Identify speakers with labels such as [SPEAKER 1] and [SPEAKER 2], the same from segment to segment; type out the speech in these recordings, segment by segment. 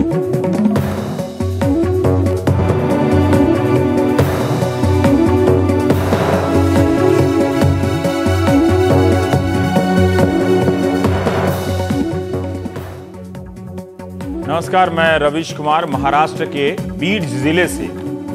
[SPEAKER 1] नमस्कार, मैं रवीश कुमार महाराष्ट्र के बीड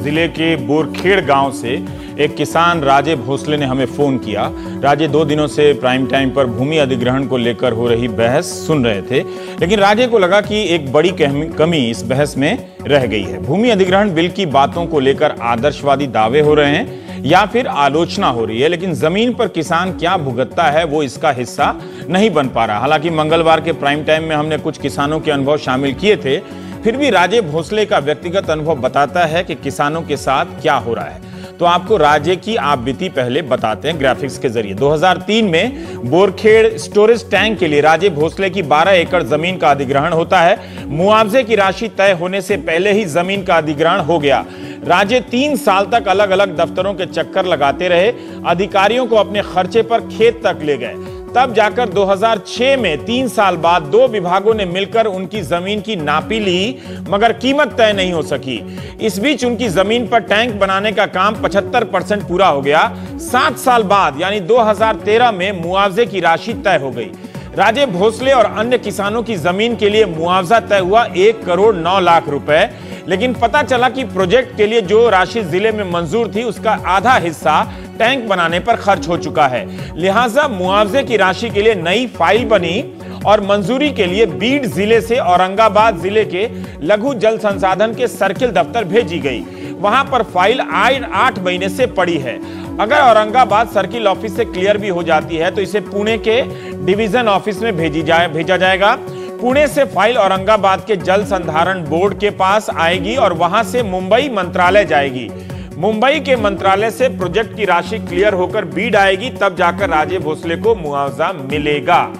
[SPEAKER 1] जिले के बोरखेड़ गांव से एक किसान राजे भोसले ने हमें फोन किया। राजे 2 दिनों से प्राइम टाइम पर भूमि अधिग्रहण को लेकर हो रही बहस सुन रहे थे, लेकिन राजे को लगा कि एक बड़ी कमी इस बहस में रह गई है। भूमि अधिग्रहण बिल की बातों को लेकर आदर्शवादी दावे हो रहे हैं या फिर आलोचना हो रही है, लेकिन जमीन पर किसान क्या भुगतता है वो इसका हिस्सा नहीं बन पा रहा। हालांकि मंगलवार के प्राइम टाइम में हमने कुछ किसानों के अनुभव शामिल किए थे, फिर भी राजे भोसले का व्यक्तिगत अनुभव बताता है कि किसानों के साथ क्या हो रहा है। तो आपको राजे की आप बीती पहले बताते हैं ग्राफिक्स के जरिए। 2003 में बोरखेड़ स्टोरेज टैंक के लिए राजे भोसले की 12 एकड़ जमीन का अधिग्रहण होता है। मुआवजे की राशि तय होने से पहले ही जमीन का अधिग्रहण हो गया। राजे 3 साल तक अलग अलग दफ्तरों के चक्कर लगाते रहे, अधिकारियों को अपने खर्चे पर खेत तक ले गए। तब जाकर 2006 में 3 साल बाद 2 विभागों ने मिलकर उनकी जमीन की नापी ली, मगर कीमत तय नहीं हो सकी। इस बीच उनकी जमीन पर टैंक बनाने का काम 75% पूरा हो गया। 7 साल बाद यानी 2013 में मुआवजे की राशि तय हो गई। राजे भोसले और अन्य किसानों की जमीन के लिए मुआवजा तय हुआ 1 करोड़ 9 लाख रुपए, लेकिन पता चला कि प्रोजेक्ट के लिए जो राशि जिले में मंजूर थी उसका आधा हिस्सा टैंक बनाने पर खर्च हो चुका है। लिहाजा मुआवजे की राशि के लिए नई फाइल बनी और मंजूरी के लिए बीड जिले से औरंगाबाद जिले के लघु जल संसाधन के सर्किल दफ्तर भेजी गई। वहां पर फाइल 8 महीने से पड़ी है। अगर औरंगाबाद सर्किल ऑफिस से क्लियर भी हो जाती है तो इसे पुणे के डिवीजन ऑफिस में भेजा जाएगा। पुणे से फाइल औरंगाबाद के जल संधारण बोर्ड के पास आएगी और वहां से मुंबई मंत्रालय जाएगी। मुंबई के मंत्रालय से प्रोजेक्ट की राशि क्लियर होकर बीड आएगी, तब जाकर राजे भोसले को मुआवजा मिलेगा।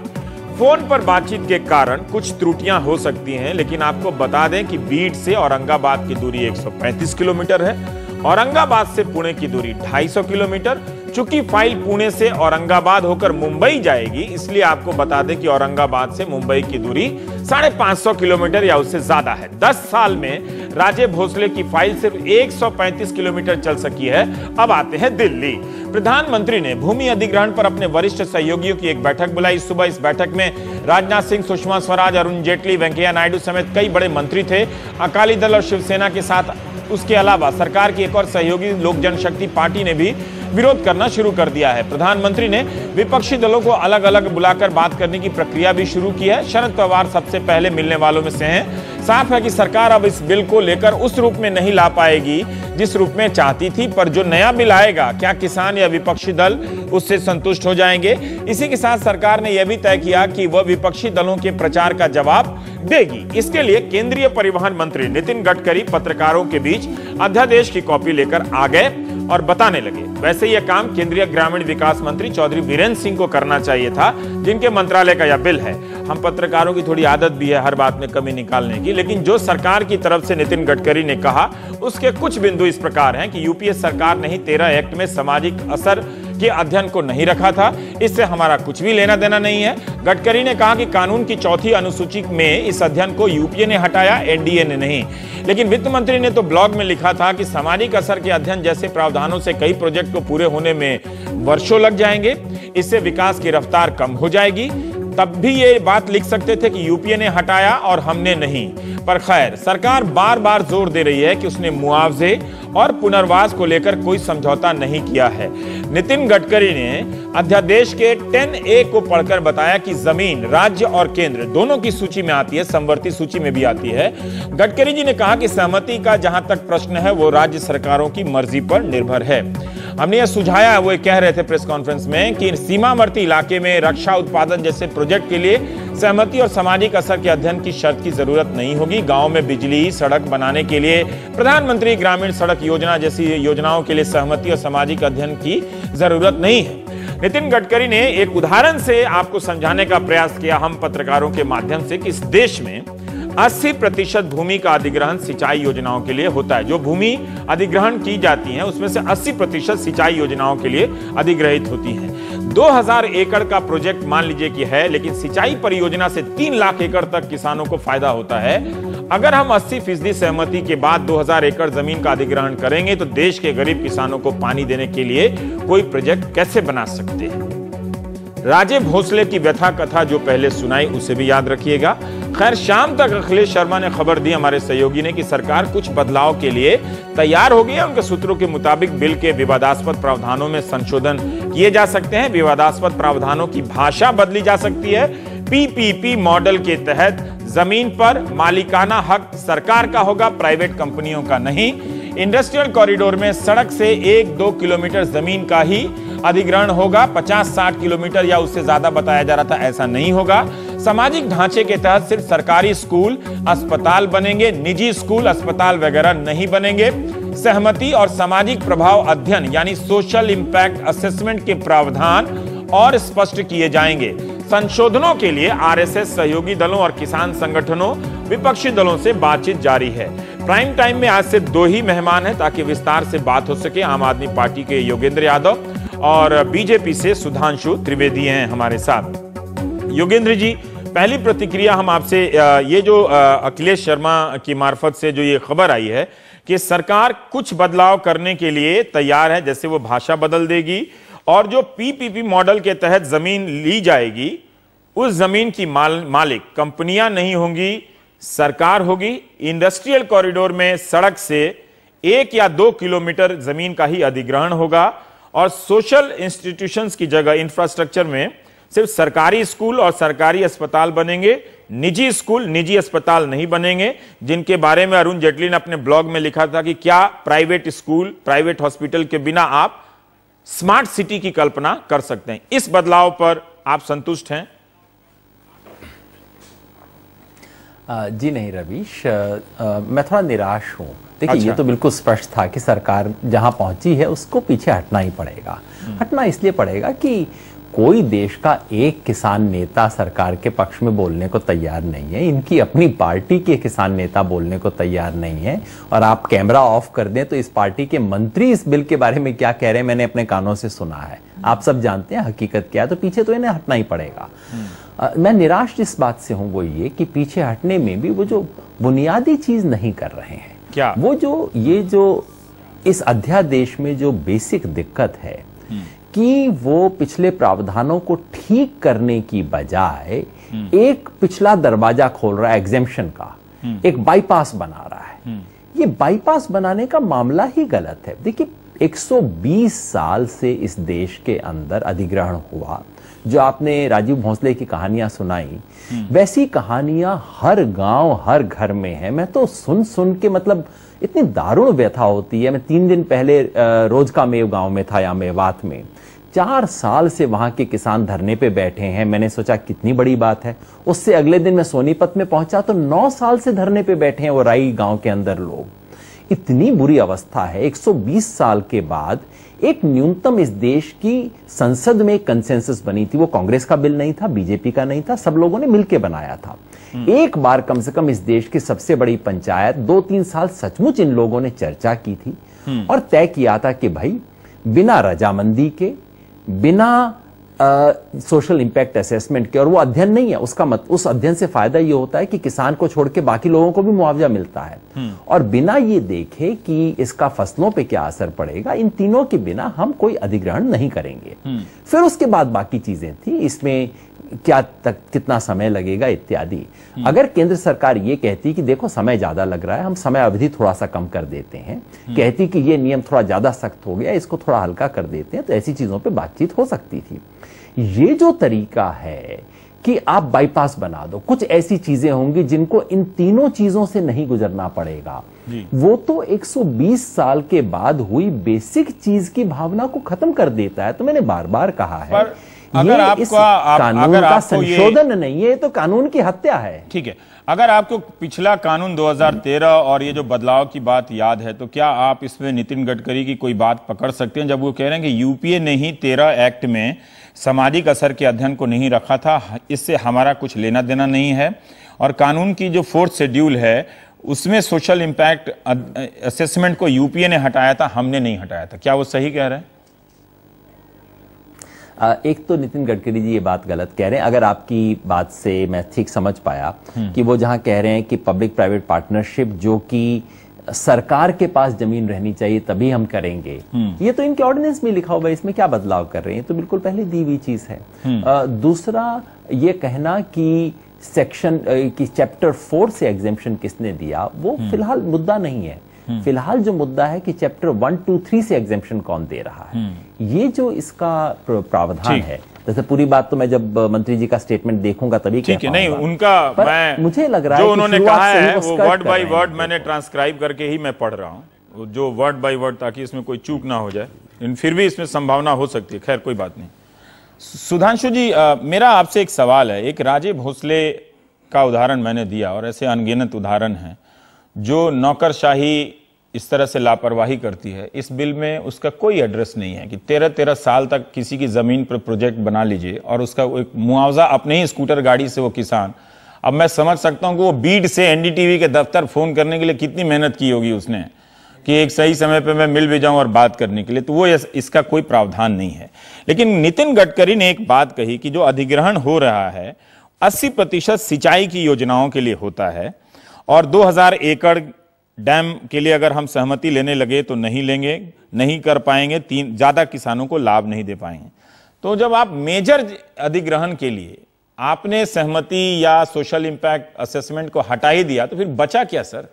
[SPEAKER 1] फोन पर बातचीत के कारण कुछ त्रुटियां हो सकती हैं, लेकिन आपको बता दें कि बीड से औरंगाबाद की दूरी 135 किलोमीटर है, औरंगाबाद से पुणे की दूरी 250 किलोमीटर। चूंकि फाइल पुणे से औरंगाबाद होकर मुंबई जाएगी, इसलिए आपको बता दें कि औरंगाबाद से मुंबई की दूरी 550 किलोमीटर या उससे ज्यादा है। 10 साल में राजे भोसले की फाइल सिर्फ 135 किलोमीटर चल सकी है। अब आते हैं दिल्ली। प्रधानमंत्री ने भूमि अधिग्रहण पर अपने वरिष्ठ सहयोगियों की एक बैठक बुलाई। सुबह इस बैठक में राजनाथ सिंह, सुषमा स्वराज, अरुण जेटली, वेंकैया नायडू समेत कई बड़े मंत्री थे। अकाली दल और शिवसेना के साथ उसके अलावा सरकार की एक और सहयोगी लोक जनशक्ति पार्टी ने भी विरोध करना शुरू कर दिया है। प्रधानमंत्री ने विपक्षी दलों को अलग अलग बुलाकर बात करने की प्रक्रिया भी शुरू की है। शरद पवार सबसे पहले मिलने वालों में से हैं। साफ है कि सरकार अब इस बिल को लेकर उस रूप में नहीं ला पाएगी जिस रूप में चाहती थी, पर जो नया बिल आएगा, क्या किसान या विपक्षी दल उससे संतुष्ट हो जाएंगे? इसी के साथ सरकार ने यह भी तय किया कि वह विपक्षी दलों के प्रचार का जवाब देगी। इसके लिए केंद्रीय परिवहन मंत्री नितिन गडकरी पत्रकारों के बीच अध्यादेश की कॉपी लेकर आ गए और बताने लगे। वैसे यह काम केंद्रीय ग्रामीण विकास मंत्री चौधरी बीरेंद्र सिंह को करना चाहिए था, जिनके मंत्रालय का यह बिल है। हम पत्रकारों की थोड़ी आदत भी है हर बात में कमी निकालने की, लेकिन जो सरकार की तरफ से नितिन गडकरी ने कहा उसके कुछ बिंदु इस प्रकार हैं कि यूपीए सरकार ने ही 13 एक्ट में सामाजिक असर के अध्ययन को नहीं रखा था, इससे हमारा कुछ भी लेना देना नहीं है। गडकरी ने कहा कि कानून की 4वीं अनुसूची में इस अध्ययन को यूपीए ने हटाया, एनडीए ने नहीं। लेकिन वित्त मंत्री ने तो ब्लॉग में लिखा था कि सामाजिक असर के अध्ययन जैसे प्रावधानों से कई प्रोजेक्ट को पूरे होने में वर्षों लग जाएंगे, इससे विकास की रफ्तार कम हो जाएगी। तब भी ये बात लिख सकते थे कि यूपीए ने हटाया और हमने नहीं। पर खैर, सरकार बार बार जोर दे रही है कि उसने मुआवजे और पुनर्वास को लेकर कोई समझौता नहीं किया है। नितिन गडकरी ने अध्यादेश के 10A को पढ़कर बताया कि जमीन राज्य और केंद्र दोनों की सूची में आती है, समवर्ती सूची में भी आती है। गडकरी जी ने कहा कि सहमति का जहां तक प्रश्न है वो राज्य सरकारों की मर्जी पर निर्भर है। हमने यह सुझाया, वो कह रहे थे प्रेस कॉन्फ्रेंस में, कि सीमावर्ती इलाके में रक्षा उत्पादन जैसे प्रोजेक्ट के लिए सहमति और सामाजिक असर के अध्ययन की शर्त की जरूरत नहीं होगी। गांव में बिजली, सड़क बनाने के लिए प्रधानमंत्री ग्रामीण सड़क योजना जैसी योजनाओं के लिए सहमति और सामाजिक अध्ययन की जरूरत नहीं है। नितिन गडकरी ने एक उदाहरण से आपको समझाने का प्रयास किया हम पत्रकारों के माध्यम से कि इस देश में 80% भूमि का अधिग्रहण सिंचाई योजनाओं के लिए होता है। जो भूमि अधिग्रहण की जाती है उसमें से 80% सिंचाई योजनाओं के लिए अधिग्रहित होती है। 2000 एकड़ का प्रोजेक्ट मान लीजिए कि है, लेकिन सिंचाई परियोजना से 3 लाख एकड़ तक किसानों को फायदा होता है। अगर हम 80% सहमति के बाद 2000 एकड़ जमीन का अधिग्रहण करेंगे तो देश के गरीब किसानों को पानी देने के लिए कोई प्रोजेक्ट कैसे बना सकते हैं? राजे भोसले की व्यथा कथा जो पहले सुनाई उसे भी याद रखिएगा। खैर, शाम तक अखिलेश शर्मा ने खबर दी हमारे सहयोगी ने कि सरकार कुछ बदलाव के लिए तैयार हो गई है। उनके सूत्रों के मुताबिक बिल के विवादास्पद प्रावधानों में संशोधन किए जा सकते हैं। विवादास्पद प्रावधानों की भाषा बदली जा सकती है। पीपीपी मॉडल के तहत जमीन पर मालिकाना हक सरकार का होगा, प्राइवेट कंपनियों का नहीं। इंडस्ट्रियल कॉरिडोर में सड़क से 1-2 किलोमीटर जमीन का ही अधिग्रहण होगा। 50-60 किलोमीटर या उससे ज्यादा बताया जा रहा था, ऐसा नहीं होगा। सामाजिक ढांचे के तहत सिर्फ सरकारी स्कूल अस्पताल बनेंगे, निजी स्कूल अस्पताल वगैरह नहीं बनेंगे। सहमति और सामाजिक प्रभाव अध्ययन यानी सोशल इंपैक्ट असेसमेंट के प्रावधान और स्पष्ट किए जाएंगे। संशोधनों के लिए आरएसएस, सहयोगी दलों और किसान संगठनों, विपक्षी दलों से बातचीत जारी है। प्राइम टाइम में आज से 2 ही मेहमान हैं ताकि विस्तार से बात हो सके। आम आदमी पार्टी के योगेंद्र यादव और बीजेपी से सुधांशु त्रिवेदी हैं हमारे साथ। योगेंद्र जी, पहली प्रतिक्रिया हम आपसे, ये जो अखिलेश शर्मा की मार्फत से जो ये खबर आई है कि सरकार कुछ बदलाव करने के लिए तैयार है, जैसे वो भाषा बदल देगी और जो पीपीपी मॉडल के तहत जमीन ली जाएगी उस जमीन की मालिक कंपनियां नहीं होंगी, सरकार होगी। इंडस्ट्रियल कॉरिडोर में सड़क से 1 या 2 किलोमीटर जमीन का ही अधिग्रहण होगा और सोशल इंस्टीट्यूशंस की जगह इंफ्रास्ट्रक्चर में सिर्फ सरकारी स्कूल और सरकारी अस्पताल बनेंगे, निजी स्कूल, निजी अस्पताल नहीं बनेंगे, जिनके बारे में अरुण जेटली ने अपने ब्लॉग में लिखा था कि क्या प्राइवेट स्कूल, प्राइवेट हॉस्पिटल के बिना आप स्मार्ट सिटी की कल्पना कर सकते हैं। इस बदलाव पर आप संतुष्ट हैं?
[SPEAKER 2] जी नहीं रवीश, मैं थोड़ा निराश हूं। देखिए, ये तो बिल्कुल स्पष्ट था कि सरकार जहां पहुंची है उसको पीछे हटना ही पड़ेगा। हटना इसलिए पड़ेगा कि कोई देश का एक किसान नेता सरकार के पक्ष में बोलने को तैयार नहीं है। इनकी अपनी पार्टी के किसान नेता बोलने को तैयार नहीं है। और आप कैमरा ऑफ कर दें तो इस पार्टी के मंत्री इस बिल के बारे में क्या कह रहे हैं मैंने अपने कानों से सुना है। आप सब जानते हैं हकीकत क्या है, तो पीछे तो इन्हें हटना ही पड़ेगा। मैं निराश जिस बात से हूं वो ये कि पीछे हटने में भी वो जो बुनियादी चीज नहीं कर रहे हैं।
[SPEAKER 1] क्या?
[SPEAKER 2] वो जो इस अध्यादेश में जो बेसिक दिक्कत है कि वो पिछले प्रावधानों को ठीक करने की बजाय एक पिछला दरवाजा खोल रहा है एग्जेम्पशन का, एक बाईपास बना रहा है। ये बाईपास बनाने का मामला ही गलत है। देखिए, 120 साल से इस देश के अंदर अधिग्रहण हुआ। जो आपने राजीव भोसले की कहानियां सुनाई, वैसी कहानियां हर गांव हर घर में है। मैं तो सुन के मतलब इतनी दारुण व्यथा होती है। मैं 3 दिन पहले रोजका मेव गांव में था या मेवात में। 4 साल से वहां के किसान धरने पे बैठे हैं। मैंने सोचा कितनी बड़ी बात है। उससे अगले दिन मैं सोनीपत में पहुंचा तो 9 साल से धरने पे बैठे हैं वो राई गांव के अंदर लोग। इतनी बुरी अवस्था है। 120 साल के बाद एक न्यूनतम इस देश की संसद में कंसेंसस बनी थी। वो कांग्रेस का बिल नहीं था, बीजेपी का नहीं था, सब लोगों ने मिलकर बनाया था। एक बार कम से कम इस देश की सबसे बड़ी पंचायत 2-3 साल सचमुच इन लोगों ने चर्चा की थी और तय किया था कि भाई बिना रजामंदी के, बिना सोशल इंपैक्ट असेसमेंट के, और वो अध्ययन नहीं है उसका उस अध्ययन से फायदा ये होता है कि किसान को छोड़ के बाकी लोगों को भी मुआवजा मिलता है, और बिना ये देखे कि इसका फसलों पे क्या असर पड़ेगा, इन तीनों के बिना हम कोई अधिग्रहण नहीं करेंगे। फिर उसके बाद बाकी चीजें थी, इसमें क्या कितना समय लगेगा इत्यादि। अगर केंद्र सरकार ये कहती कि देखो समय ज्यादा लग रहा है, हम समय अवधि थोड़ा सा कम कर देते हैं, कहती कि ये नियम थोड़ा ज्यादा सख्त हो गया, इसको थोड़ा हल्का कर देते हैं, तो ऐसी चीजों पे बातचीत हो सकती थी। ये जो तरीका है कि आप बाईपास बना दो, कुछ ऐसी चीजें होंगी जिनको इन तीनों चीजों से नहीं गुजरना पड़ेगा, वो तो 120 साल के बाद हुई बेसिक चीज की भावना को खत्म कर देता है। तो मैंने बार बार कहा है,
[SPEAKER 1] अगर
[SPEAKER 2] कानून का संशोधन नहीं है, तो कानून की हत्या है।
[SPEAKER 1] ठीक है, अगर आपको पिछला कानून 2013 और ये जो बदलाव की बात याद है, तो क्या आप इसमें नितिन गडकरी की कोई बात पकड़ सकते हैं जब वो कह रहे हैं कि यूपीए ने ही 13 एक्ट में सामाजिक असर के अध्ययन को नहीं रखा था, इससे हमारा कुछ लेना देना नहीं है, और कानून की जो 4th शेड्यूल है उसमें सोशल इंपैक्ट असेसमेंट को यूपीए ने हटाया था, हमने नहीं हटाया था। क्या वो सही कह रहे हैं?
[SPEAKER 2] एक तो नितिन गडकरी जी ये बात गलत कह रहे हैं। अगर आपकी बात से मैं ठीक समझ पाया कि वो जहां कह रहे हैं कि पब्लिक प्राइवेट पार्टनरशिप जो कि सरकार के पास जमीन रहनी चाहिए तभी हम करेंगे, ये तो इनके ऑर्डिनेंस में लिखा हुआ है, इसमें क्या बदलाव कर रहे हैं? तो बिल्कुल पहले दी हुई चीज है। दूसरा ये कहना कि सेक्शन की चैप्टर 4 से एग्जेम्पशन किसने दिया, वो फिलहाल मुद्दा नहीं है। फिलहाल जो मुद्दा है कि चैप्टर 1, 2, 3 से एग्जेम्पशन कौन दे रहा है, ये जो इसका प्रावधान है। जैसे पूरी बात तो मैं जब मंत्री जी का स्टेटमेंट देखूंगा तभी
[SPEAKER 1] ठीक है, नहीं उनका मैं
[SPEAKER 2] मुझे लग रहा है
[SPEAKER 1] जो उन्होंने कहा है वो वर्ड बाय वर्ड मैंने ट्रांसक्राइब करके ही मैं पढ़ रहा हूँ, जो वर्ड बाय वर्ड, ताकि इसमें कोई चूक ना हो जाए। लेकिन फिर भी इसमें संभावना हो सकती है, खैर कोई बात नहीं। सुधांशु जी, मेरा आपसे एक सवाल है। एक राजे भोसले का उदाहरण मैंने दिया और ऐसे अनगिनत उदाहरण हैं जो नौकरशाही इस तरह से लापरवाही करती है। इस बिल में उसका कोई एड्रेस नहीं है कि 13-13 साल तक किसी की जमीन पर प्रोजेक्ट बना लीजिए और उसका एक मुआवजा अपने ही स्कूटर गाड़ी से वो किसान। अब मैं समझ सकता हूं कि वो बीड से एनडीटीवी के दफ्तर फोन करने के लिए कितनी मेहनत की होगी उसने कि एक सही समय पे मैं मिल भी जाऊं और बात करने के लिए, तो वो इसका कोई प्रावधान नहीं है। लेकिन नितिन गडकरी ने एक बात कही कि जो अधिग्रहण हो रहा है 80% सिंचाई की योजनाओं के लिए होता है और 2000 एकड़ डैम के लिए अगर हम सहमति लेने लगे तो नहीं लेंगे, नहीं कर पाएंगे, ज्यादा किसानों को लाभ नहीं दे पाएंगे। तो जब आप मेजर अधिग्रहण के लिए आपने सहमति या सोशल इंपैक्ट असेसमेंट को हटा ही दिया तो फिर बचा क्या सर?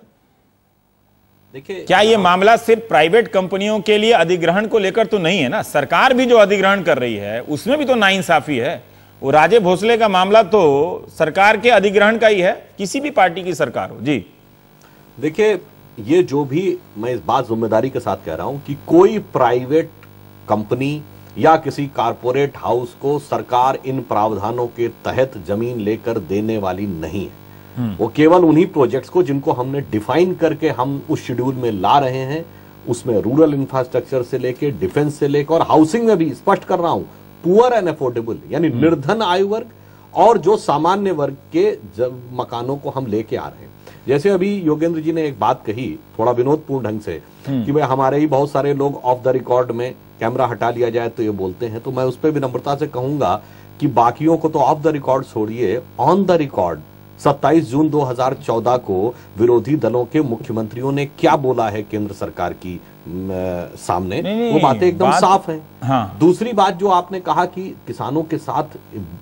[SPEAKER 3] देखिए,
[SPEAKER 1] क्या ये मामला सिर्फ प्राइवेट कंपनियों के लिए अधिग्रहण को लेकर तो नहीं है ना? सरकार भी जो अधिग्रहण कर रही है उसमें भी तो नाइंसाफी है। वो राजे भोसले का मामला तो सरकार के अधिग्रहण का ही है, किसी भी पार्टी की सरकार हो। जी
[SPEAKER 3] देखिए, ये जो भी मैं इस बात जिम्मेदारी के साथ कह रहा हूं कि कोई प्राइवेट कंपनी या किसी कारपोरेट हाउस को सरकार इन प्रावधानों के तहत जमीन लेकर देने वाली नहीं है। वो केवल उन्हीं प्रोजेक्ट्स को जिनको हमने डिफाइन करके हम उस शेड्यूल में ला रहे हैं, उसमें रूरल इंफ्रास्ट्रक्चर से लेके डिफेंस से लेकर और हाउसिंग में भी स्पष्ट कर रहा हूं, पुअर एंड अफोर्डेबल यानी निर्धन आयु वर्ग और जो सामान्य वर्ग के मकानों को हम लेके आ रहे हैं। जैसे अभी योगेंद्र जी ने एक बात कही थोड़ा विनोदपूर्ण ढंग से कि भाई हमारे ही बहुत सारे लोग ऑफ द रिकॉर्ड में कैमरा हटा लिया जाए तो ये बोलते हैं, तो मैं उस पर विनम्रता से कहूंगा कि बाकियों को तो ऑफ द रिकॉर्ड छोड़िए, ऑन द रिकॉर्ड 27 जून 2014 को विरोधी दलों के मुख्यमंत्रियों ने क्या बोला है केंद्र सरकार की सामने, वो बातें एकदम साफ हैं।
[SPEAKER 1] हाँ।
[SPEAKER 3] दूसरी बात जो आपने कहा कि किसानों के साथ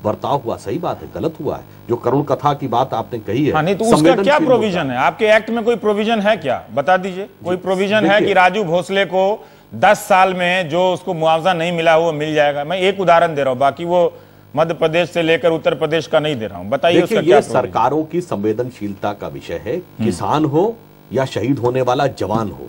[SPEAKER 3] बर्ताव हुआ, सही बात है, गलत हुआ है। जो करुण कथा की बात आपने कही है,
[SPEAKER 1] हाँ, नहीं तो उसका क्या प्रोविजन है? आपके एक्ट में कोई प्रोविजन है क्या? बता दीजिए। कोई प्रोविजन है कि राजू भोसले को 10 साल में जो उसको मुआवजा नहीं मिला वो मिल जाएगा? मैं एक उदाहरण दे रहा हूं, बाकी वो मध्य प्रदेश से लेकर उत्तर प्रदेश का नहीं दे रहा हूं। बताइए उसका क्या?
[SPEAKER 3] सरकारों की संवेदनशीलता का विषय है। किसान हो या शहीद होने वाला जवान हो,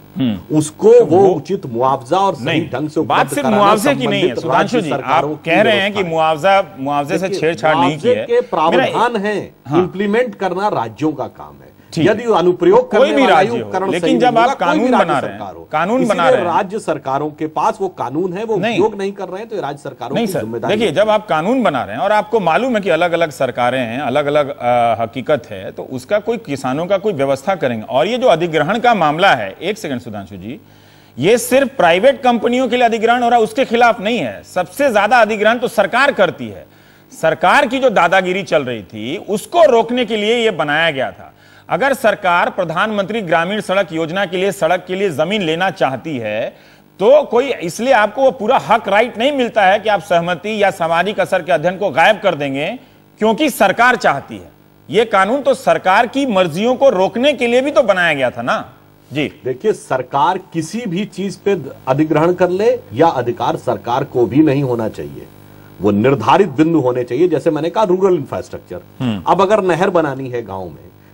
[SPEAKER 3] उसको वो उचित मुआवजा और सही ढंग से
[SPEAKER 1] बात सिर्फ मुआवजे की नहीं है सुधांशु जी। आप कह रहे हैं कि मुआवजे से छेड़छाड़ नहीं की है,
[SPEAKER 3] के प्रावधान है, इम्प्लीमेंट करना राज्यों का काम है।
[SPEAKER 1] ठीक
[SPEAKER 3] यदि अनुप्रयोग
[SPEAKER 1] कोई
[SPEAKER 3] करने
[SPEAKER 1] भी
[SPEAKER 3] वाला
[SPEAKER 1] राज्य हो, लेकिन जब आप कानून बना रहे हैं, कानून बना रहे हैं,
[SPEAKER 3] राज्य सरकारों के पास वो कानून है, वो उपयोग नहीं कर रहे हैं, तो राज्य सरकारों की जिम्मेदारी।
[SPEAKER 1] देखिए, जब आप कानून बना रहे हैं और आपको मालूम है कि अलग अलग सरकारें हैं, अलग अलग हकीकत है, तो उसका कोई किसानों का कोई व्यवस्था करेंगे। और ये जो अधिग्रहण का मामला है, एक सेकंड सुधांशु जी, ये सिर्फ प्राइवेट कंपनियों के लिए अधिग्रहण हो रहा है, उसके खिलाफ नहीं है। सबसे ज्यादा अधिग्रहण तो सरकार करती है। सरकार की जो दादागिरी चल रही थी उसको रोकने के लिए यह बनाया गया था। अगर सरकार प्रधानमंत्री ग्रामीण सड़क योजना के लिए सड़क के लिए जमीन लेना चाहती है तो कोई, इसलिए आपको वो पूरा हक राइट नहीं मिलता है कि आप सहमति या सामाजिक असर के अध्ययन को गायब कर देंगे क्योंकि सरकार चाहती है। ये कानून तो सरकार की मर्जियों को रोकने के लिए भी तो बनाया गया था ना। जी
[SPEAKER 3] देखिए, सरकार किसी भी चीज पे अधिग्रहण कर ले या अधिकार सरकार को भी नहीं होना चाहिए, वो निर्धारित बिंदु होने चाहिए। जैसे मैंने कहा रूरल इंफ्रास्ट्रक्चर, अब अगर नहर बनानी है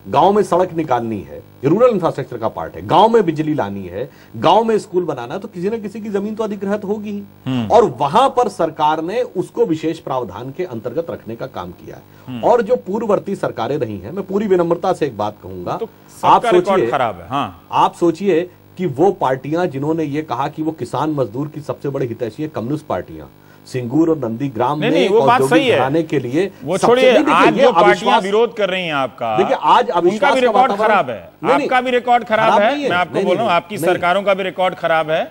[SPEAKER 3] गांव में सड़क निकालनी है, ये रूरल इंफ्रास्ट्रक्चर का पार्ट है। गांव में बिजली लानी है, गांव में स्कूल बनाना है, तो किसी न किसी की जमीन तो अधिग्रहित होगी ही। और वहां पर सरकार ने उसको विशेष प्रावधान के अंतर्गत रखने का काम किया है। और जो पूर्ववर्ती सरकारें रही हैं, मैं पूरी विनम्रता से एक बात कहूंगा,
[SPEAKER 1] तो आप सोचिए, खराब है। हाँ।
[SPEAKER 3] आप सोचिए कि वो पार्टियां जिन्होंने ये कहा कि वो किसान मजदूर की सबसे बड़ी हितैषी है, कम्युनिस्ट पार्टियां सिंगूर और नंदीग्राम में
[SPEAKER 1] वो बात सही है
[SPEAKER 3] बनाने के लिए,
[SPEAKER 1] वो छोड़िए, आज जो पार्टियां विरोध कर रही हैं आपका,
[SPEAKER 3] देखिए आज
[SPEAKER 1] उनका भी रिकॉर्ड खराब है, आपका भी रिकॉर्ड खराब है। मैं आपको बोल रहा हूं आपकी सरकारों का भी रिकॉर्ड खराब है।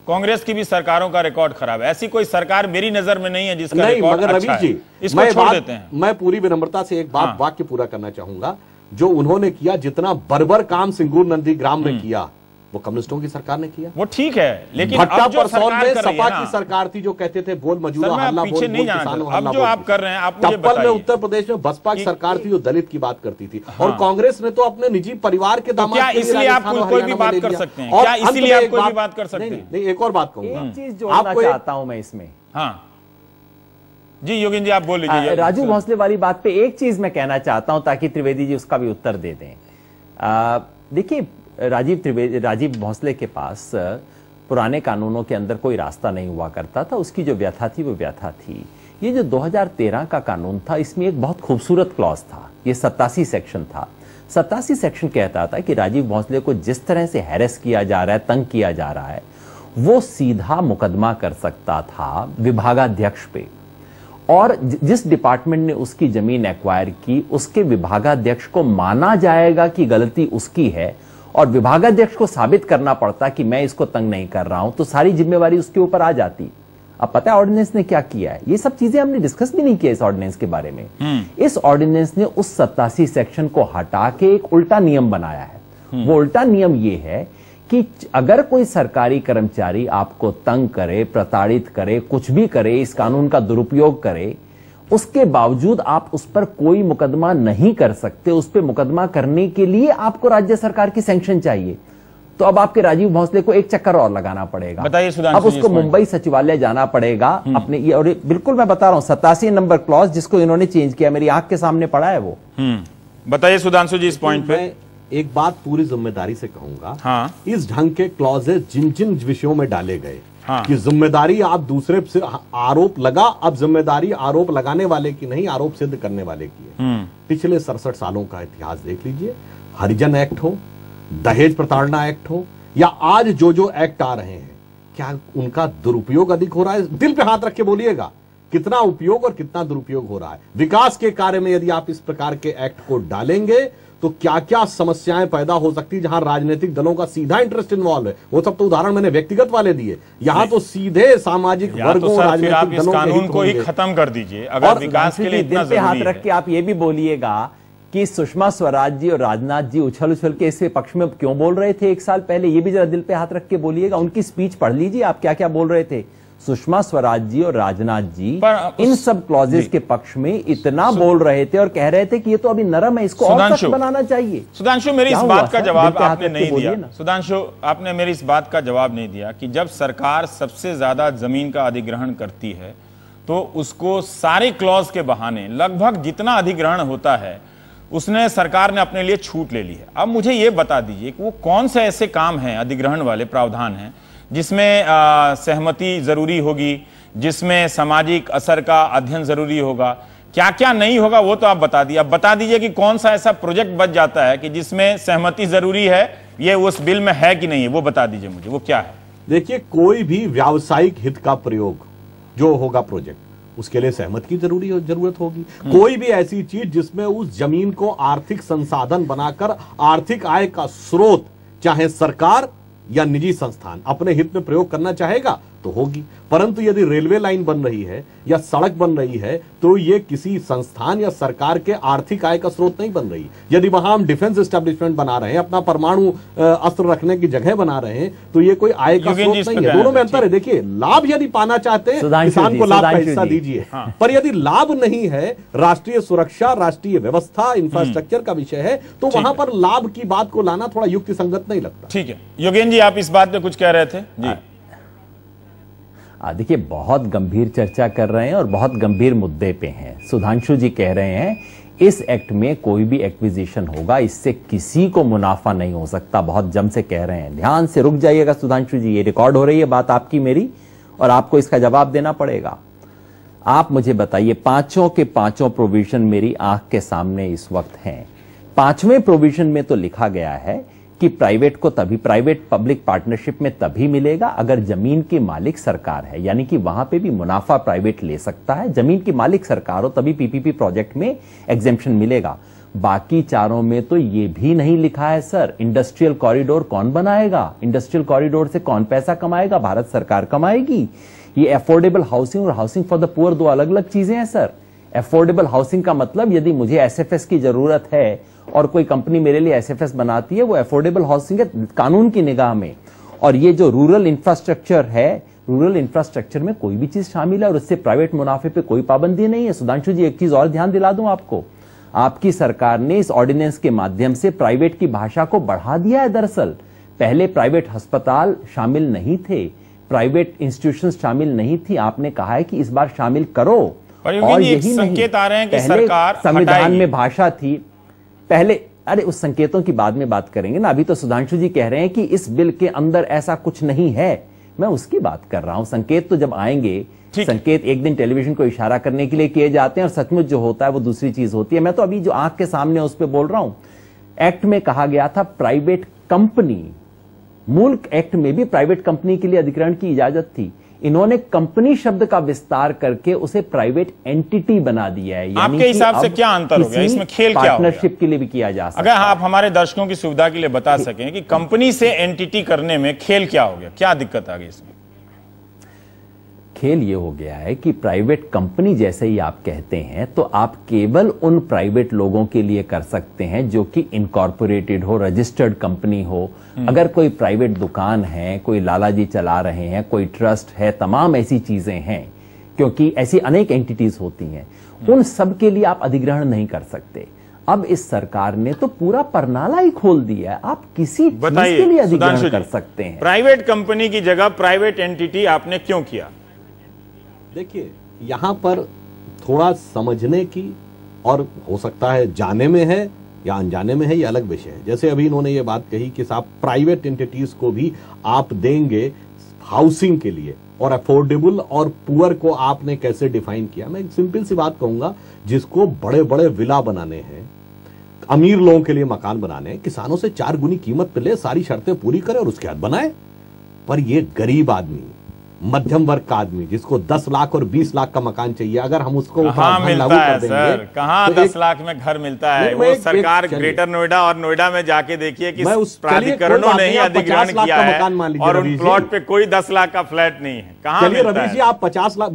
[SPEAKER 1] कांग्रेस की भी सरकारों का रिकॉर्ड खराब है। ऐसी कोई सरकार मेरी नजर में नहीं है जिसका
[SPEAKER 3] नहीं,
[SPEAKER 1] रिकॉर्ड
[SPEAKER 3] मगर
[SPEAKER 1] अच्छा
[SPEAKER 3] रवीश जी,
[SPEAKER 1] है। इसको छोड़ देते हैं।
[SPEAKER 3] मैं पूरी विनम्रता से एक बात वाक्य पूरा करना चाहूंगा। जो उन्होंने किया, जितना बर्बर काम सिंगूर नंदीग्राम में किया, वो कम्युनिस्टों की सरकार ने किया।
[SPEAKER 1] वो ठीक है, लेकिन
[SPEAKER 3] भट्टा
[SPEAKER 1] अब जो
[SPEAKER 3] परसौन
[SPEAKER 1] सरकार
[SPEAKER 3] में
[SPEAKER 1] कर रही है
[SPEAKER 3] सपा
[SPEAKER 1] ना,
[SPEAKER 3] की सरकार थी जो कहते थे बोल मजूरा
[SPEAKER 1] सर, मैं
[SPEAKER 3] हल्ला
[SPEAKER 1] पीछे
[SPEAKER 3] बोल
[SPEAKER 1] नहीं
[SPEAKER 3] बोल
[SPEAKER 1] जाना
[SPEAKER 3] किसानों
[SPEAKER 1] चाहता।
[SPEAKER 3] हल्ला
[SPEAKER 1] अब जो
[SPEAKER 3] बोल।
[SPEAKER 1] आप कर रहे हैं, आप मुझे
[SPEAKER 3] टप्पल में
[SPEAKER 1] बताइए
[SPEAKER 3] उत्तर प्रदेश में बसपा की सरकार थी जो दलित की बात करती थी, और
[SPEAKER 1] हाँ।
[SPEAKER 3] कांग्रेस ने तो अपने निजी परिवार के दामाद
[SPEAKER 1] क्या
[SPEAKER 3] के लिए
[SPEAKER 1] इसलिए आप
[SPEAKER 3] राजस्थान और
[SPEAKER 1] कोई भी
[SPEAKER 3] हरियाणा में
[SPEAKER 1] बात
[SPEAKER 3] ले
[SPEAKER 1] कर
[SPEAKER 3] लिया।
[SPEAKER 1] सकते हैं?
[SPEAKER 3] और
[SPEAKER 1] क्या
[SPEAKER 3] अंत
[SPEAKER 1] इसीलिए
[SPEAKER 3] में
[SPEAKER 1] आप
[SPEAKER 3] एक
[SPEAKER 1] कोई भी बात कर सकते हैं?
[SPEAKER 3] नहीं, एक और बात कहूंगा।
[SPEAKER 2] एक चीज जोड़ना चाहता हूं मैं इसमें।
[SPEAKER 1] हाँ जी योगेंद्र जी, आप बोल लीजिए।
[SPEAKER 2] राजू भोसले वाली बात पे एक चीज मैं कहना चाहता हूं ताकि त्रिवेदी जी उसका भी उत्तर दे दें। देखिए, राजीव भोसले के पास पुराने कानूनों के अंदर कोई रास्ता नहीं हुआ करता था। उसकी जो व्यथा थी वो व्यथा थी। ये जो 2013 का कानून था, इसमें एक बहुत खूबसूरत क्लॉज था। ये 87 सेक्शन था। 87 सेक्शन कहता था कि राजीव भोसले को जिस तरह से हैरेस किया जा रहा है, तंग किया जा रहा है, वो सीधा मुकदमा कर सकता था विभागाध्यक्ष पे, और जिस डिपार्टमेंट ने उसकी जमीन एक्वायर की, उसके विभागाध्यक्ष को माना जाएगा कि गलती उसकी है, और विभागाध्यक्ष को साबित करना पड़ता कि मैं इसको तंग नहीं कर रहा हूं, तो सारी जिम्मेवारी उसके ऊपर आ जाती। अब पता है ऑर्डिनेंस ने क्या किया है? ये सब चीजें हमने डिस्कस भी नहीं किया इस ऑर्डिनेंस के बारे में। इस ऑर्डिनेंस ने उस 87 सेक्शन को हटा के एक उल्टा नियम बनाया है। वो उल्टा नियम ये है कि अगर कोई सरकारी कर्मचारी आपको तंग करे, प्रताड़ित करे, कुछ भी करे, इस कानून का दुरुपयोग करे, उसके बावजूद आप उस पर कोई मुकदमा नहीं कर सकते। उस पर मुकदमा करने के लिए आपको राज्य सरकार की सैंक्शन चाहिए। तो अब आपके राजीव भोसले को एक चक्कर और लगाना पड़ेगा।
[SPEAKER 1] बताइए सुधांशु,
[SPEAKER 2] अब उसको मुंबई सचिवालय जाना पड़ेगा अपने ये, और बिल्कुल मैं बता रहा हूं 87 नंबर क्लॉज जिसको इन्होंने चेंज किया, मेरी आंख के सामने पड़ा है वो।
[SPEAKER 1] बताइए सुधांशु जी इस पॉइंट पे।
[SPEAKER 3] एक बात पूरी जिम्मेदारी से कहूंगा।
[SPEAKER 1] हाँ।
[SPEAKER 3] इस ढंग के क्लॉजेस जिन जिन विषयों में डाले गए,
[SPEAKER 1] हाँ।
[SPEAKER 3] कि जिम्मेदारी आप दूसरे से आरोप लगा, अब जिम्मेदारी आरोप लगाने वाले की नहीं, आरोप सिद्ध करने वाले की है। पिछले 67 सालों का इतिहास देख लीजिए। हरिजन एक्ट हो, दहेज प्रताड़ना एक्ट हो, या आज जो जो एक्ट आ रहे हैं, क्या उनका दुरुपयोग अधिक हो रहा है? दिल पे हाथ रख के बोलिएगा, कितना उपयोग और कितना दुरुपयोग हो रहा है? विकास के कार्य में यदि आप इस प्रकार के एक्ट को डालेंगे तो क्या क्या समस्याएं पैदा हो सकती है, जहां राजनीतिक दलों का सीधा इंटरेस्ट इन्वॉल्व है। वो सब तो उदाहरण मैंने व्यक्तिगत वाले दिए, यहां तो सीधे सामाजिक वर्गों
[SPEAKER 1] तो
[SPEAKER 3] राजनीतिक
[SPEAKER 1] आप इस
[SPEAKER 3] दलों के
[SPEAKER 1] कानून
[SPEAKER 3] हित
[SPEAKER 1] को ही
[SPEAKER 3] होंगे।
[SPEAKER 1] खत्म कर दीजिए अगर विकास के लिए इतना
[SPEAKER 2] दिल पे हाथ
[SPEAKER 1] जरूरी
[SPEAKER 2] रख के आप ये भी बोलिएगा कि सुषमा स्वराज जी और राजनाथ जी उछल उछल के इसके पक्ष में क्यों बोल रहे थे एक साल पहले, ये भी जरा दिल पे हाथ रख के बोलिएगा। उनकी स्पीच पढ़ लीजिए, आप क्या क्या बोल रहे थे। सुषमा स्वराज जी और राजनाथ जी इन सब क्लॉजेस के पक्ष में इतना बोल रहे थे और कह रहे थे कि ये तो अभी नरम है, इसको और सख्त बनाना चाहिए।
[SPEAKER 1] सुधांशु, मेरी इस बात का जवाब आपने नहीं दिया। सुधांशु, आपने मेरी इस बात का जवाब नहीं दिया कि जब सरकार सबसे ज्यादा जमीन का अधिग्रहण करती है तो उसको सारे क्लॉज के बहाने लगभग जितना अधिग्रहण होता है उसने सरकार ने अपने लिए छूट ले ली है। अब मुझे यह बता दीजिए कि वो कौन से ऐसे काम हैं, अधिग्रहण वाले प्रावधान हैं, जिसमें सहमति जरूरी होगी, जिसमें सामाजिक असर का अध्ययन जरूरी होगा, क्या क्या नहीं होगा वो तो आप बता दिए। अब बता दीजिए कि कौन सा ऐसा प्रोजेक्ट बच जाता है कि जिसमें सहमति जरूरी है, ये उस बिल में है कि नहीं है, वो बता दीजिए मुझे, वो क्या है।
[SPEAKER 3] देखिए, कोई भी व्यावसायिक हित का प्रयोग जो होगा प्रोजेक्ट, उसके लिए सहमति की जरूरत होगी। कोई भी ऐसी चीज जिसमें उस जमीन को आर्थिक संसाधन बनाकर आर्थिक आय का स्रोत चाहे सरकार या निजी संस्थान अपने हित में प्रयोग करना चाहेगा तो होगी। परंतु यदि रेलवे लाइन बन रही है या सड़क बन रही है तो ये किसी संस्थान या सरकार के आर्थिक आय का स्रोत नहीं बन रही। यदि वहां हम डिफेंस एस्टेब्लिशमेंट बना रहे हैं, अपना परमाणु अस्त्र रखने की जगह बना रहे हैं, तो ये कोई आय का स्रोत नहीं है। दोनों में अंतर है। देखिए, लाभ यदि पाना चाहते हैं किसान को लाभ का हिस्सा दीजिए, पर यदि लाभ नहीं है, राष्ट्रीय सुरक्षा, राष्ट्रीय व्यवस्था, इंफ्रास्ट्रक्चर का विषय है, तो वहां पर लाभ की बात को लाना थोड़ा युक्ति संगत नहीं लगता।
[SPEAKER 1] ठीक है योगेंद्र जी, आप इस बात पे कुछ कह रहे थे जी।
[SPEAKER 2] देखिए, बहुत गंभीर चर्चा कर रहे हैं और बहुत गंभीर मुद्दे पे हैं। सुधांशु जी कह रहे हैं इस एक्ट में कोई भी एक्विजिशन होगा, इससे किसी को मुनाफा नहीं हो सकता, बहुत जम से कह रहे हैं। ध्यान से रुक जाइएगा सुधांशु जी, ये रिकॉर्ड हो रही है बात आपकी मेरी, और आपको इसका जवाब देना पड़ेगा। आप मुझे बताइए, पांचों के पांचों प्रोविजन मेरी आंख के सामने इस वक्त हैं। पांचवें प्रोविजन में तो लिखा गया है कि प्राइवेट को तभी, प्राइवेट पब्लिक पार्टनरशिप में तभी मिलेगा अगर जमीन की मालिक सरकार है, यानी कि वहां पे भी मुनाफा प्राइवेट ले सकता है। जमीन की मालिक सरकार हो तभी पीपीपी प्रोजेक्ट में एग्जेम्पशन मिलेगा। बाकी चारों में तो ये भी नहीं लिखा है सर, इंडस्ट्रियल कॉरिडोर कौन बनाएगा, इंडस्ट्रियल कॉरिडोर से कौन पैसा कमाएगा, भारत सरकार कमाएगी। ये अफोर्डेबल हाउसिंग और हाउसिंग फॉर द पुअर दो अलग अलग चीजें हैं सर। अफोर्डेबल हाउसिंग का मतलब यदि मुझे एसएफएस की जरूरत है और कोई कंपनी मेरे लिए एसएफएस बनाती है, वो अफोर्डेबल हाउसिंग है कानून की निगाह में। और ये जो रूरल इंफ्रास्ट्रक्चर है, रूरल इंफ्रास्ट्रक्चर में कोई भी चीज शामिल है और उससे प्राइवेट मुनाफे पे कोई पाबंदी नहीं है। सुधांशु जी, एक चीज और ध्यान दिला दूं आपको, आपकी सरकार ने इस ऑर्डिनेंस के माध्यम से प्राइवेट की भाषा को बढ़ा दिया है। दरअसल पहले प्राइवेट अस्पताल शामिल नहीं थे, प्राइवेट इंस्टीट्यूशंस शामिल नहीं थी, आपने कहा है कि इस बार शामिल करो। और यही
[SPEAKER 1] संकेत आ रहे हैं कि
[SPEAKER 2] पहले
[SPEAKER 1] सरकार
[SPEAKER 2] संविधान में भाषा थी, पहले, अरे उस संकेतों की बाद में बात करेंगे ना, अभी तो सुधांशु जी कह रहे हैं कि इस बिल के अंदर ऐसा कुछ नहीं है, मैं उसकी बात कर रहा हूं। संकेत तो जब आएंगे, संकेत एक दिन टेलीविजन को इशारा करने के लिए किए जाते हैं और सचमुच जो होता है वो दूसरी चीज होती है। मैं तो अभी जो आंख के सामने उस पर बोल रहा हूं। एक्ट में कहा गया था प्राइवेट कंपनी, मूल एक्ट में भी प्राइवेट कंपनी के लिए अधिग्रहण की इजाजत थी, इन्होंने कंपनी शब्द का विस्तार करके उसे प्राइवेट एंटिटी बना दिया है।
[SPEAKER 1] आपके हिसाब से क्या अंतर हो गया इसमें, खेल क्या हो गया?
[SPEAKER 2] पार्टनरशिप के लिए भी किया जा सकता है।
[SPEAKER 1] अगर आप हमारे दर्शकों की सुविधा के लिए बता सकें कि कंपनी से एंटिटी करने में खेल क्या हो गया, क्या दिक्कत आ गई इसमें?
[SPEAKER 2] खेल ये हो गया है कि प्राइवेट कंपनी जैसे ही आप कहते हैं तो आप केवल उन प्राइवेट लोगों के लिए कर सकते हैं जो कि इनकॉर्पोरेटेड हो, रजिस्टर्ड कंपनी हो। अगर कोई प्राइवेट दुकान है, कोई लाला जी चला रहे हैं, कोई ट्रस्ट है, तमाम ऐसी चीजें हैं, क्योंकि ऐसी अनेक एंटिटीज होती हैं, उन सब के लिए आप अधिग्रहण नहीं कर सकते। अब इस सरकार ने तो पूरा परनाला ही खोल दिया है, आप किसी चीज के लिए अधिग्रहण कर सकते हैं।
[SPEAKER 1] प्राइवेट कंपनी की जगह प्राइवेट एंटिटी आपने क्यों किया?
[SPEAKER 3] देखिए, यहां पर थोड़ा समझने की, और हो सकता है जाने में है या अनजाने में है, ये अलग विषय है। जैसे अभी इन्होंने ये बात कही कि साहब प्राइवेट एंटिटीज को भी आप देंगे हाउसिंग के लिए, और अफोर्डेबल और पुअर को आपने कैसे डिफाइन किया। मैं एक सिंपल सी बात कहूंगा, जिसको बड़े बड़े विला बनाने हैं, अमीर लोगों के लिए मकान बनाने हैं, किसानों से 4 गुनी कीमत पे ले, सारी शर्तें पूरी करे और उसके बाद बनाए। पर ये गरीब आदमी, मध्यम वर्ग का आदमी जिसको 10 लाख और 20 लाख का मकान चाहिए, अगर हम उसको
[SPEAKER 1] कहां मिलता है सर, कहां 10 लाख में घर मिलता है? वो सरकार ग्रेटर नोएडा और नोएडा में जाके देखिए कि प्राधिकरणों ने ही अधिग्रहण किया है और उन प्लॉट पे कोई 10 लाख का फ्लैट नहीं है। कहां मिलता है?
[SPEAKER 3] रवीश जी, आप 50 लाख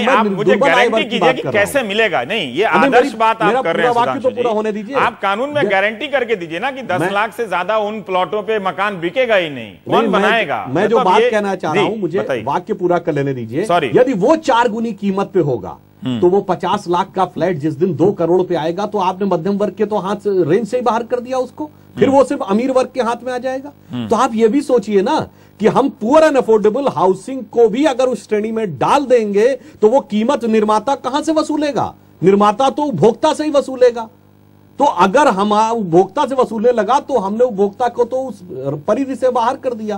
[SPEAKER 1] आप मुझे गारंटी कीजिए कि कैसे मिलेगा। नहीं, ये आदर्श बात आप कर रहे हैं,
[SPEAKER 3] तो पूरा होने दीजिए।
[SPEAKER 1] आप कानून में गारंटी करके दीजिए ना कि 10 लाख से ज्यादा उन प्लॉटों पे मकान बिकेगा ही नहीं, कौन बनाएगा?
[SPEAKER 3] मैं जो बात कहना चाह रहा हूं, मुझे वाक्य पूरा कर लेने दीजिए। यदि वो 4 गुनी कीमत पे होगा तो वो 50 लाख का फ्लैट जिस दिन 2 करोड़ पे आएगा तो आपने मध्यम वर्ग के तो हाथ रेंज से ही बाहर कर दिया उसको, फिर वो सिर्फ अमीर वर्ग के हाथ में आ जाएगा। तो आप ये भी सोचिए ना कि हम पुअर एंड अफोर्डेबल हाउसिंग को भी अगर उस श्रेणी में डाल देंगे तो वो कीमत निर्माता कहां से वसूलेगा? निर्माता तो उपभोक्ता से ही वसूलेगा। तो अगर हम उपभोक्ता से वसूलने लगा तो हमने उपभोक्ता को तो उस परिधि से बाहर कर दिया।